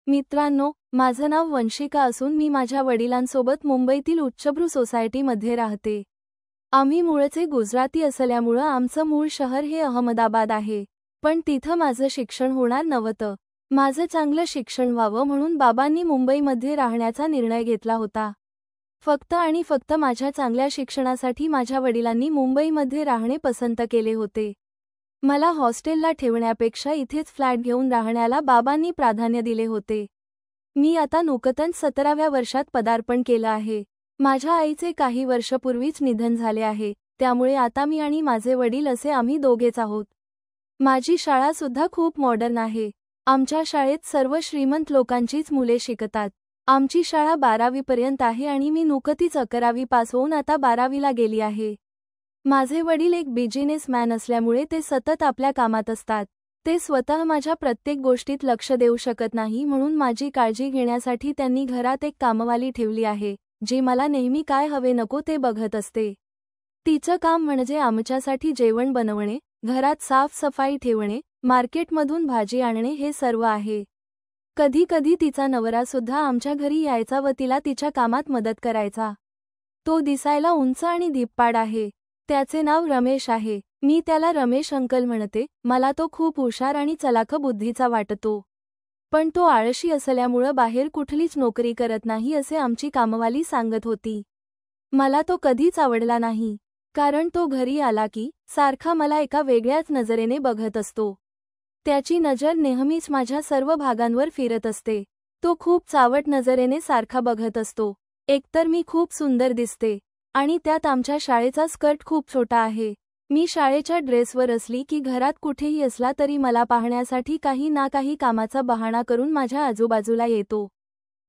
मित्रांनो, माझं नाव वंशिका असून मी माझ्या वडिलांसोबत मुंबईतील उच्चभ्रू सोसायटीमध्ये राहते. आम्ही मूळचे गुजराती असल्यामुळं आमचं मूळ शहर हे अहमदाबाद आहे. पण तिथं माझं शिक्षण होणार नव्हतं. माझं चांगलं शिक्षण व्हावं म्हणून बाबांनी मुंबईमध्ये राहण्याचा निर्णय घेतला होता. फक्त आणि फक्त माझ्या चांगल्या शिक्षणासाठी माझ्या वडिलांनी मुंबईमध्ये राहणे पसंत केले होते. मला हॉस्टेलला ठेवण्यापेक्षा इथेच फ्लॅट घेऊन राहण्याला बाबांनी प्राधान्य दिले होते. मी आता नुकतंच 17व्या वर्षात पदार्पण केलं आहे. माझ्या आईचे काही वर्षपूर्वीच निधन झाले आहे, त्यामुळे आता मी आणि माझे वडील असे आम्ही दोघेच आहोत. माझी शाळा सुद्धा खूप मॉडर्न आहे. आमच्या शाळेत सर्व श्रीमंत लोकांचीच मुले शिकतात. आमची शाळा 12वी पर्यंत आहे आणि मी नुकतीच 11वी पास होऊन आता 12वीला गेली आहे. माझे वडील एक बिझनेसमॅन असल्यामुळे ते सतत आपल्या कामात असतात. ते स्वतः माझ्या प्रत्येक गोष्टीत लक्ष देऊ शकत नाही, म्हणून माझी काळजी घेण्यासाठी त्यांनी घरात एक कामवाली ठेवली आहे, जी मला नेहमी काय हवे नको ते बघत असते. तिचं काम म्हणजे आमच्यासाठी जेवण बनवणे, घरात साफ-सफाई ठेवणे, मार्केटमधून भाजी आणणे हे सर्व आहे. कधी कधी तिचा नवरा सुद्धा आमच्या घरी यायचा व तिला तिच्या कामात मदत करायचा. तो दिसायला उंच आणि धिप्पाड आहे. त्याचे नाव रमेश आहे. मी त्याला रमेश अंकल म्हणते. मला तो खूप हुशार आणि चलाख बुद्धीचा वाटतो. पण तो आळशी असल्यामुळं बाहेर कुठलीच नोकरी करत नाही असे आमची कामवाली सांगत होती. मला तो कधीच आवडला नाही, कारण तो घरी आला की सारखा मला एका वेगळ्याच नजरेने बघत असतो. त्याची नजर नेहमीच माझ्या सर्व भागांवर फिरत असते. तो खूप चावट नजरेने सारखा बघत असतो. एकतर मी खूप सुंदर दिसते आणि त्यात आमच्या शाळेचा स्कर्ट खूप छोटा आहे. मी शाळेच्या ड्रेसवर असली की घरात कुठेही असला तरी मला पाहण्यासाठी काही ना काही कामाचा बहाणा करून माझ्या आजूबाजूला येतो.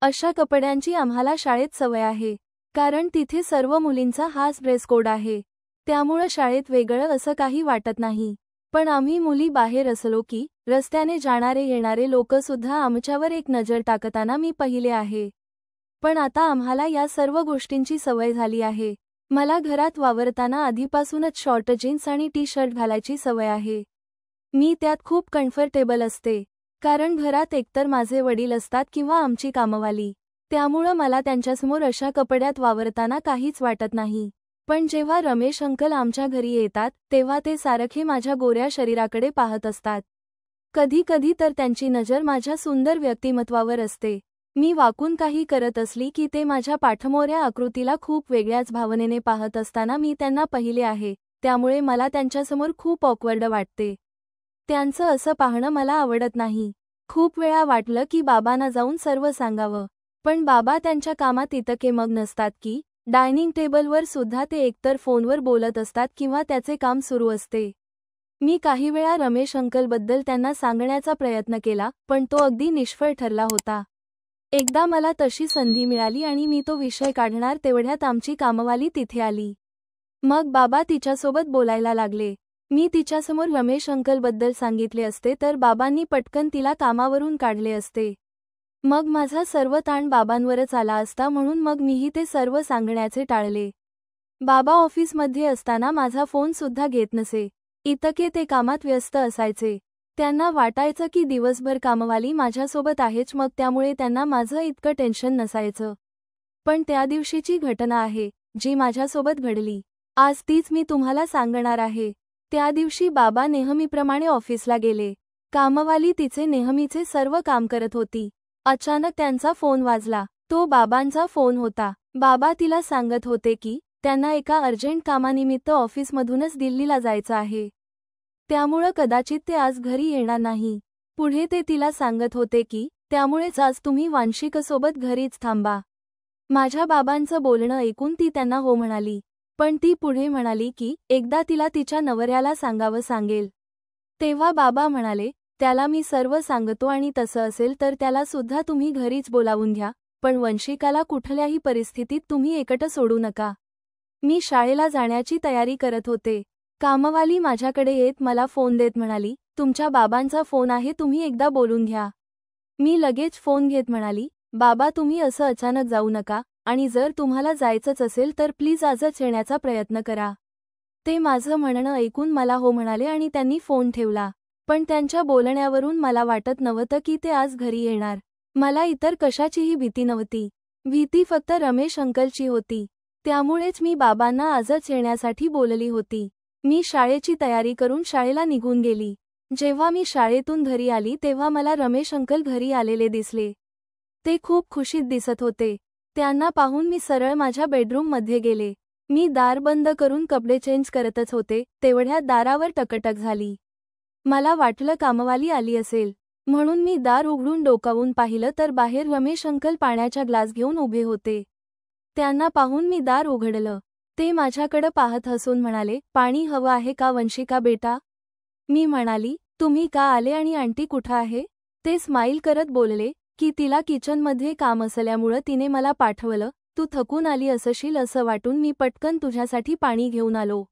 अशा कपड्यांची आम्हाला शाळेत सवय आहे, कारण तिथे सर्व मुलींचा हाच ड्रेस कोड आहे. त्यामुळं शाळेत वेगळं असं काही वाटत नाही. पण आम्ही मुली बाहेर असलो की रस्त्याने जाणारे येणारे लोक सुद्धा आमच्यावर एक नजर टाकताना मी पाहिले आहे. पण आता आम्हाला या सर्व गोष्टींची सवय झाली आहे. मला घरात वावरताना आधीपासूनच शॉर्ट जीन्स आणि टी-शर्ट घालायची सवय आहे. मी त्यात खूप कम्फर्टेबल असते, कारण घरात एकतर माझे वडील असतात किंवा आमची कामवाली. त्यामुळं मला त्यांच्यासमोर अशा कपड्यात वावरताना काहीच वाटत नाही. पण जेव्हा रमेश अंकल आमच्या घरी येतात तेव्हा ते सारखे माझ्या गोऱ्या शरीराकडे पाहत असतात. कधी कधी तर त्यांची नजर माझ्या सुंदर व्यक्तिमत्वावर असते. मी वाकून काही करत असली की ते माझ्या पाठमोऱ्या आकृतीला खूप वेगळ्याच भावनेने पाहत असताना मी त्यांना पाहिले आहे. त्यामुळे मला त्यांच्यासमोर खूप ऑकवर्ड वाटते. त्यांचं असं पाहणं मला आवडत नाही. खूप वेळा वाटलं की बाबांना जाऊन सर्व सांगावं, पण बाबा त्यांच्या कामात इतके मग्न नसतात की डायनिंग टेबलवर सुद्धा ते एकतर फोनवर बोलत असतात किंवा त्याचे काम सुरू असते. मी काही वेळा रमेश अंकलबद्दल त्यांना सांगण्याचा प्रयत्न केला, पण तो अगदी निष्फळ ठरला होता. एकदा मला तशी संधी मिळाली आणि मी तो विषय काढणार तेवढ्यात आमची कामवाली तिथे आली. मग बाबा तिच्यासोबत बोलायला लागले. मी तिच्यासमोर रमेश अंकलबद्दल सांगितले असते तर बाबांनी पटकन तिला कामावरून काढले असते. मग माझा सर्व ताण बाबांवरच आला असता, म्हणून मग मीही ते सर्व सांगण्याचे टाळले. बाबा ऑफिसमध्ये असताना माझा फोन सुद्धा घेत नसे. इतके ते कामात व्यस्त असायचे. त्यांना वाटायचं की दिवसभर कामवाली माझ्यासोबत आहेच, मग त्यामुळे त्यांना माझं इतकं टेन्शन नसायचं. पण त्या दिवशीची घटना आहे जी माझ्यासोबत घडली. आज तीच मी तुम्हाला सांगणार आहे. त्या दिवशी बाबा नेहमीप्रमाणे ऑफिसला गेले. कामवाली तिचे नेहमीचे सर्व काम करत होती. अचानक त्यांचा फोन वाजला. तो बाबांचा फोन होता. बाबा तिला सांगत होते की त्यांना एका अर्जंट कामानिमित्त ऑफिसमधूनच दिल्लीला जायचं आहे. त्यामुळं कदाचित ते आज घरी येणार नाही. पुढे ते तिला सांगत होते की त्यामुळेच आज तुम्ही वांशिकसोबत घरीच थांबा. माझ्या बाबांचं बोलणं ऐकून ती त्यांना हो म्हणाली. पण ती पुढे म्हणाली की एकदा तिला तिच्या नवऱ्याला सांगावं सांगेल. तेव्हा बाबा म्हणाले, त्याला मी सर्व सांगतो आणि तसं असेल तर त्याला सुद्धा तुम्ही घरीच बोलावून घ्या, पण वंशिकाला कुठल्याही परिस्थितीत तुम्ही एकटं सोडू नका. मी शाळेला जाण्याची तयारी करत होते. कामवाली माझ्याकडे येत मला फोन देत म्हणाली, तुमच्या बाबांचा फोन आहे, तुम्ही एकदा बोलून घ्या. मी लगेच फोन घेत म्हणाली, बाबा तुम्ही असं अचानक जाऊ नका आणि जर तुम्हाला जायचंच असेल तर प्लीज आजच येण्याचा प्रयत्न करा. ते माझं म्हणणं ऐकून मला हो म्हणाले आणि त्यांनी फोन ठेवला. पण त्यांच्या बोलण्यावरून मला वाटत नव्हतं की ते आज घरी येणार. मला इतर कशाचीही भीती नव्हती. भीती फक्त रमेश अंकलची होती. त्यामुळेच मी बाबांना आजच येण्यासाठी बोलली होती. मी शाळेची तयारी करून शाळेला निघून गेली. जेव्हा मी शाळेतून घरी आली तेव्हा मला रमेश अंकल घरी आलेले दिसले. ते खूप खुशीत दिसत होते. त्यांना पाहून मी सरळ माझ्या बेडरूममध्ये गेले. मी दार बंद करून कपडे चेंज करतच होते, तेवढ्यात दारावर टकटक झाली. मला वाटलं कामवाली आली असेल, म्हणून मी दार उघडून डोकावून पाहिलं तर बाहेर रमेश अंकल पाण्याचा ग्लास घेऊन उभे होते. त्यांना पाहून मी दार उघडलं. ते माझ्याकडं पाहत हसून म्हणाले, पाणी हवं आहे का वंशिका बेटा? मी म्हणाली, तुम्ही का आले आणि आंटी कुठं आहे? ते स्माईल करत बोलले की तिला किचनमध्ये काम असल्यामुळं तिने मला पाठवलं. तू थकून आली असशील असं वाटून मी पटकन तुझ्यासाठी पाणी घेऊन आलो.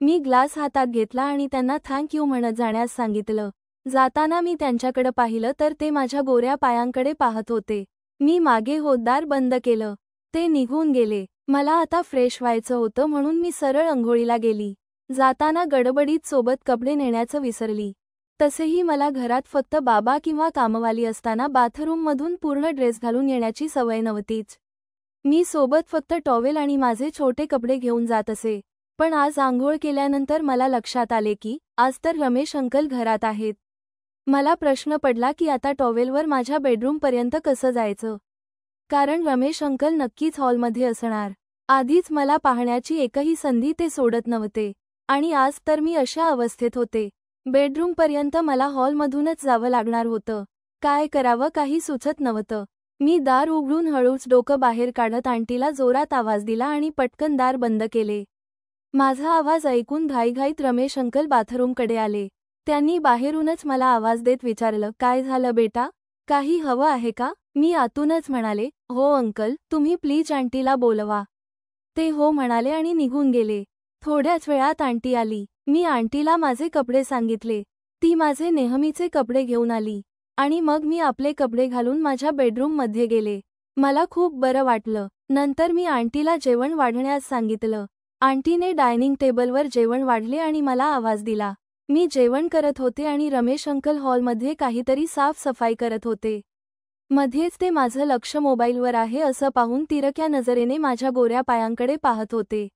मी ग्लास हातात घेतला आणि त्यांना थँक यू म्हणत जाण्यास सांगितलं. जाताना मी त्यांच्याकडे पाहिलं तर ते माझ्या गोऱ्या पायांकडे पाहत होते. मी मागे होत दार बंद केलं. ते निघून गेले. मला आता फ्रेश व्हायचं होतं म्हणून मी सरळ अंघोळीला गेली. जाताना गडबडीत सोबत कपडे नेण्याचं विसरली. तसेही मला घरात फक्त बाबा किंवा कामवाली असताना बाथरूममधून पूर्ण ड्रेस घालून येण्याची सवय नव्हतीच. मी सोबत फक्त टॉवेल आणि माझे छोटे कपडे घेऊन जात असे. पण आज आंघोळ केल्यानंतर मला लक्षात आले की आज तर रमेश अंकल घरात आहेत. मला प्रश्न पडला की आता टॉवेलवर माझ्या बेडरूमपर्यंत कसं जायचं, कारण रमेश अंकल नक्कीच हॉलमध्ये असणार. आधीच मला पाहण्याची एकही संधी ते सोडत नव्हते आणि आज तर मी अशा अवस्थेत होते. बेडरूमपर्यंत मला हॉलमधूनच जावं लागणार होतं. काय करावं काही सुचत नव्हतं. मी दार उघडून हळूच डोकं बाहेर काढत आंटीला जोरात आवाज दिला आणि पटकन दार बंद केले. माझा आवाज ऐकून घाईघाईत रमेश अंकल बाथरूमकडे आले. त्यांनी बाहेरूनच मला आवाज देत विचारलं, काय झालं बेटा? काही हवं आहे का? मी आतूनच म्हणाले, हो अंकल, तुम्ही प्लीज आंटीला बोलवा. ते हो म्हणाले आणि निघून गेले. थोड्याच वेळात आंटी आली. मी आंटीला माझे कपडे सांगितले. ती माझे नेहमीचे कपडे घेऊन आली आणि मग मी आपले कपडे घालून माझ्या बेडरूममध्ये गेले. मला खूप बरं वाटलं. नंतर मी आंटीला जेवण वाढण्यास सांगितलं. आंटीने डायनिंग टेबलवर जेवण वाढले आणि मला आवाज दिला. मी जेवण करत होते आणि रमेश अंकल हॉलमध्ये काहीतरी साफसफाई करत होते. मध्येच ते माझं लक्ष मोबाईलवर आहे असं पाहून तिरक्या नजरेने माझ्या गोऱ्या पायांकडे पाहत होते.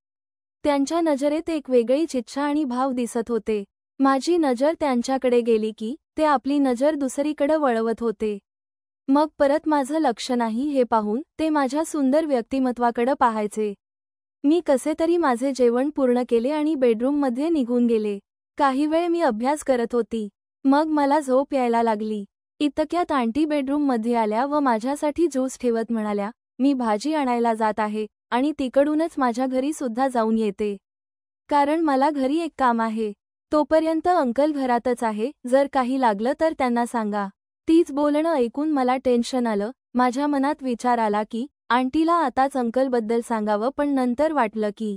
त्यांच्या नजरेत एक वेगळीच इच्छा आणि भाव दिसत होते. माझी नजर त्यांच्याकडे गेली की ते आपली नजर दुसरीकडे वळवत होते. मग परत माझं लक्ष नाही हे पाहून ते माझ्या सुंदर व्यक्तिमत्वाकडे पाहायचे. मी कसेतरी माझे जेवण पूर्ण केले आणि बेडरूममध्ये निघून गेले. काही वेळ मी अभ्यास करत होती. मग मला झोप यायला लागली. इतक्यात आंटी बेडरूममध्ये आल्या व माझ्यासाठी ज्यूस ठेवत म्हणाल्या, मी भाजी आणायला जात आहे आणि तिकडूनच माझ्या घरी सुद्धा जाऊन येते, कारण मला घरी एक काम आहे. तोपर्यंत अंकल घरातच आहे, जर काही लागलं तर त्यांना सांगा. तीच बोलणं ऐकून मला टेन्शन आलं. माझ्या मनात विचार आला की आंटीला आताच अंकलबद्दल सांगावं, पण नंतर वाटलं की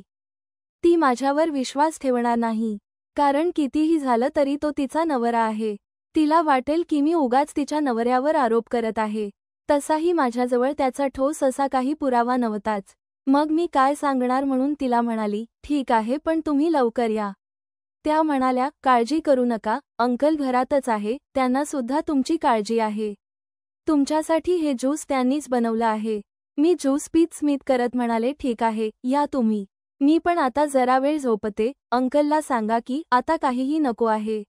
ती माझ्यावर विश्वास ठेवणार नाही, कारण कितीही झालं तरी तो तिचा नवरा आहे. तिला वाटेल की मी उगाच तिच्या नवऱ्यावर आरोप करत आहे. तसाही माझ्याजवळ त्याचा ठोस असा काही पुरावा नव्हताच. मग मी काय सांगणार म्हणून तिला म्हणाली, ठीक आहे पण तुम्ही लवकर या. त्या म्हणाल्या, काळजी करू नका, अंकल घरातच आहे, त्यांना सुद्धा तुमची काळजी आहे. तुमच्यासाठी हे ज्यूस त्यांनीच बनवलं आहे. मी ज्यूस पीत स्मित करत म्हणाले, ठीक आहे, या तुम्ही. मी पण आता जरा वेळ झोपते, अंकलला सांगा की आता काहीही नको आहे.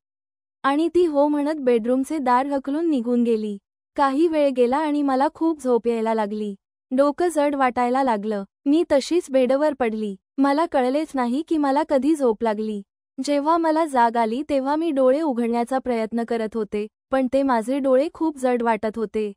आणि ती हो म्हणत बेडरूमचे दार ढकलून निघून गेली. काही वेळ गेला आणि मला खूप झोप यायला लागली. डोकं जड वाटायला लागलं. मी तशीच बेडवर पडली. मला कळलेच नाही की मला कधी झोप लागली. जेव्हा मला जाग आली तेव्हा मी डोळे उघडण्याचा प्रयत्न करत होते, पण ते माझे डोळे खूप जड वाटत होते.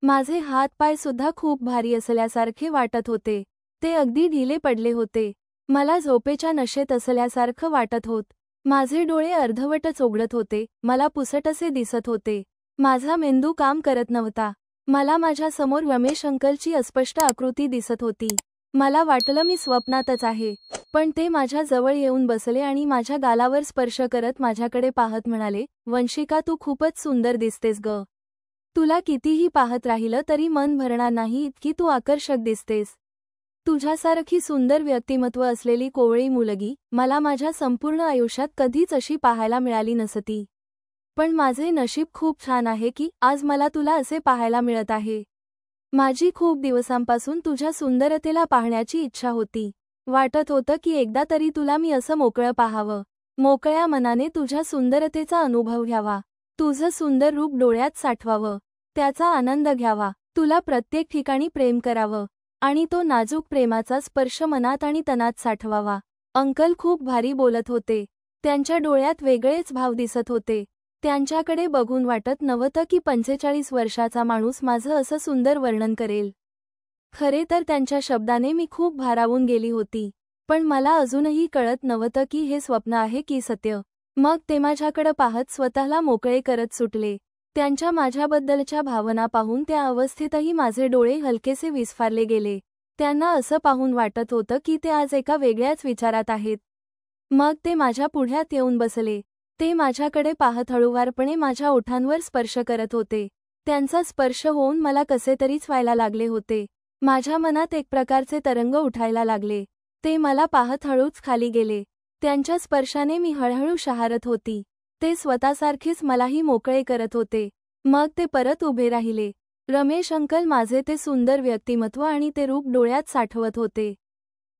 माझे हात पाय सुद्धा खूप भारी असल्यासारखे वाटत होते. ते अगदी ढिले पडले होते. मला झोपेच्या नशेत असल्यासारखं वाटत होत. माझे डोळे अर्धवटच उघडत होते. मला पुसटसे दिसत होते. माझा मेंदू काम करत नव्हता. मला माझ्या समोर रमेश अंकलची अस्पष्ट आकृती दिसत होती. मला वाटलं मी स्वप्नातच आहे. पण ते माझ्या जवळ येऊन बसले आणि माझ्या गालावर स्पर्श करत माझ्याकडे पाहत म्हणाले, वंशिका तू खूपच सुंदर दिसतेस ग. तुला कितीही पाहत राहिलं तरी मन भरणार नाही इतकी तू आकर्षक दिसतेस. तुझ्यासारखी सुंदर व्यक्तिमत्व असलेली कोवळी मुलगी मला माझ्या संपूर्ण आयुष्यात कधीच अशी पाहायला मिळाली नसती. पण माझे नशीब खूप छान आहे की आज मला तुला असे पाहायला मिळत आहे. माझी खूप दिवसांपासून तुझ्या सुंदरतेला पाहण्याची इच्छा होती. वाटत होतं की एकदा तरी तुला मी असं मोकळं पाहावं. मोकळ्या मनाने तुझ्या सुंदरतेचा अनुभव घ्यावा. तुझं सुंदर रूप डोळ्यात साठवावं. त्याचा आनंद घ्यावा. तुला प्रत्येक ठिकाणी प्रेम करावं. आणि तो नाजूक प्रेमाचा स्पर्श मनात आणि तनात साठवावा. अंकल खूप भारी बोलत होते. त्यांच्या डोळ्यात वेगळेच भाव दिसत होते. त्यांच्याकडे बघून वाटत नव्हतं की 45 वर्षाचा माणूस माझं असं सुंदर वर्णन करेल. खरे तर त्यांच्या शब्दाने मी खूप भारावून गेली होती. पण मला अजूनही कळत नव्हतं की हे स्वप्न आहे की सत्य. मग ते माझ्याकडे पाहत स्वतःला मोकळे करत सुटले. त्यांच्या माझ्याबद्दलच्या भावना पाहून त्या अवस्थेतही माझे डोळे हलकेसे विस्फारले गेले. त्यांना असं पाहून वाटत होतं की ते आज एका वेगळ्याच विचारात आहेत. मग ते माझ्या पुढ्यात येऊन बसले. ते माझ्याकडे पाहत हळूवारपणे माझ्या ओठांवर स्पर्श करत होते. त्यांचा स्पर्श होऊन मला कसेतरीच व्हायला लागले होते. माझ्या मनात एक प्रकारचे तरंग उठायला लागले. ते मला पाहत हळूच खाली गेले. त्यांच्या स्पर्शाने मी हळूहळू शहारत होती. ते स्वतःसारखेच मलाही मोकळे करत होते. मग ते परत उभे राहिले. रमेश अंकल माझे ते सुंदर व्यक्तिमत्व आणि ते रूप डोळ्यात साठवत होते.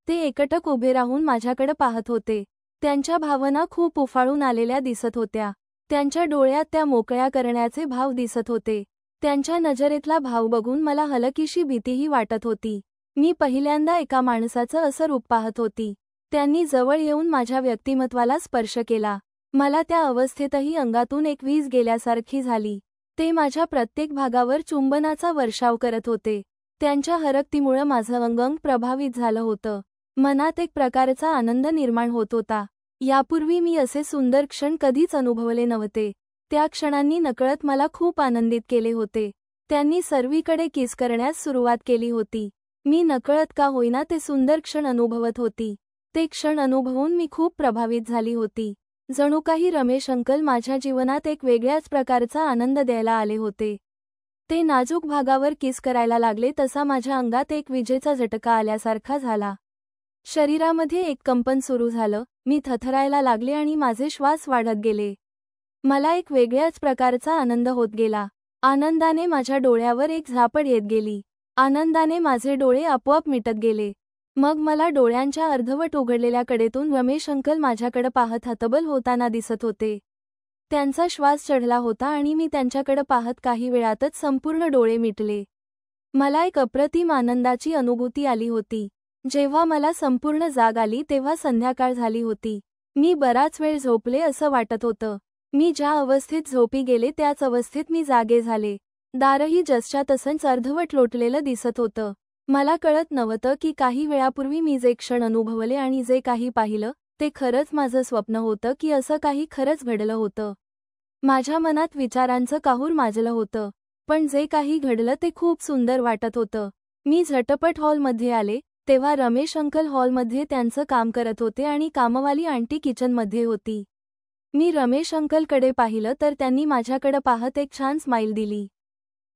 ते एकटक उभे राहून माझ्याकडे पाहत होते. त्यांच्या भावना खूप उफाळून आलेल्या दिसत होत्या. त्यांच्या डोळ्यात त्या मोकळ्या करण्याचे भाव दिसत होते. त्यांच्या नजरेतला भाव बघून मला हलकीशी भीतीही वाटत होती. मी पहिल्यांदा एका माणसाचं असं रूप पाहत होती. त्यांनी जवळ येऊन माझ्या व्यक्तिमत्वाला स्पर्श केला. मला त्या अवस्थेतही अंगातून एक वीज गेल्यासारखी झाली. ते माझ्या प्रत्येक भागावर चुंबनाचा वर्षाव करत होते. त्यांच्या हरकतीमुळे माझं अंग प्रभावित झालं होतं. मनात एक प्रकारचा आनंद निर्माण होत होता. यापूर्वी मी असे सुंदर क्षण कधीच अनुभवले नव्हते. त्या क्षणांनी नकळत मला खूप आनंदित केले होते. त्यांनी सर्वीकडे किस करण्यास सुरुवात केली होती. मी नकळत का होईना ते सुंदर क्षण अनुभवत होती. ते क्षण अनुभवून मी खूप प्रभावित झाली होती. जणू काही रमेश अंकल माझ्या जीवनात एक वेगळ्याच प्रकारचा आनंद द्यायला आले होते. ते नाजूक भागावर किस करायला लागले तसा माझ्या अंगात एक विजेचा झटका आल्यासारखा झाला. शरीरामध्ये एक कंपन सुरू झालं. मी थरथरायला लागले आणि माझे श्वास वाढत गेले. मला एक वेगळ्याच प्रकारचा आनंद होत गेला. आनंदाने माझ्या डोळ्यावर एक झापड येत गेली. आनंदाने माझे डोळे आपोआप मिटत गेले. मग मला डोळ्यांच्या अर्धवट उघडलेल्या कडेतून रमेश अंकल माझ्याकडे पाहत हतबल होताना दिसत होते. त्यांचा श्वास चढला होता आणि मी त्यांच्याकडे पाहत काही वेळातच संपूर्ण डोळे मिटले. मला एक अप्रतिम आनंदाची अनुभूती आली होती. जेव्हा मला संपूर्ण जाग आली तेव्हा संध्याकाळ झाली होती. मी बराच वेळ झोपले असं वाटत होतं. मी ज्या अवस्थेत झोपी गेले त्याच अवस्थेत मी जागे झाले. दारही जसच्या तसंच अर्धवट लोटलेलं दिसत होतं. मला कळत नव्हतं की काही वेळापूर्वी मी जे क्षण अनुभवले आणि जे काही पाहिलं ते खरंच माझं स्वप्न होतं की असं काही खरंच घडलं होतं. माझ्या मनात विचारांचं काहूर माजलं होतं. पण जे काही घडलं ते खूप सुंदर वाटत होतं. मी झटपट हॉलमध्ये आले तेव्हा रमेश अंकल हॉलमध्ये त्यांचं काम करत होते आणि कामवाली आंटी किचनमध्ये होती. मी रमेश अंकलकडे पाहिलं तर त्यांनी माझ्याकडे पाहत एक छान स्माईल दिली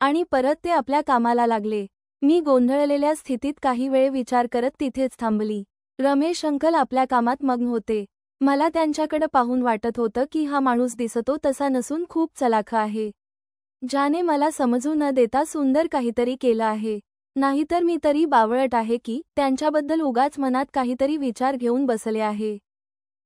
आणि परत ते आपल्या कामाला लागले. मी गोंधळलेल्या स्थितीत काही वेळ विचार करत तिथेच थांबली. रमेश अंकल आपल्या कामात मग्न होते. मला त्यांच्याकडे पाहून वाटत होतं की हा माणूस दिसतो तसा नसून खूप चलाख आहे. ज्याने मला समजू न देता सुंदर काहीतरी केलं आहे. नाहीतर मी तरी बावळट आहे की त्यांच्याबद्दल उगाच मनात काहीतरी विचार घेऊन बसले आहे.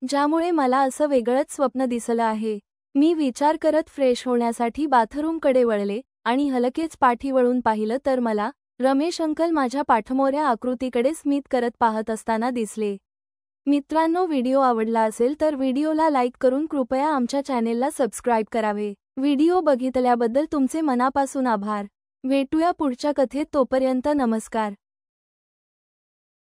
ज्यामुळे मला असं वेगळंच स्वप्न दिसलं आहे. मी विचार करत फ्रेश होण्यासाठी बाथरूमकडे वळले आणि हलकेच पाठी वळून पाहिलं तर मला रमेश अंकल माझ्या पाठमोऱ्या आकृतीकडे स्मित करत पाहत असताना दिसले. मित्रांनो, व्हिडिओ आवडला असेल तर व्हिडिओला लाईक करून कृपया आमच्या चॅनेलला सबस्क्राईब करावे. व्हिडिओ बघितल्याबद्दल तुमचे मनापासून आभार. भेटूया पुढच्या कथेत. तोपर्यंत नमस्कार.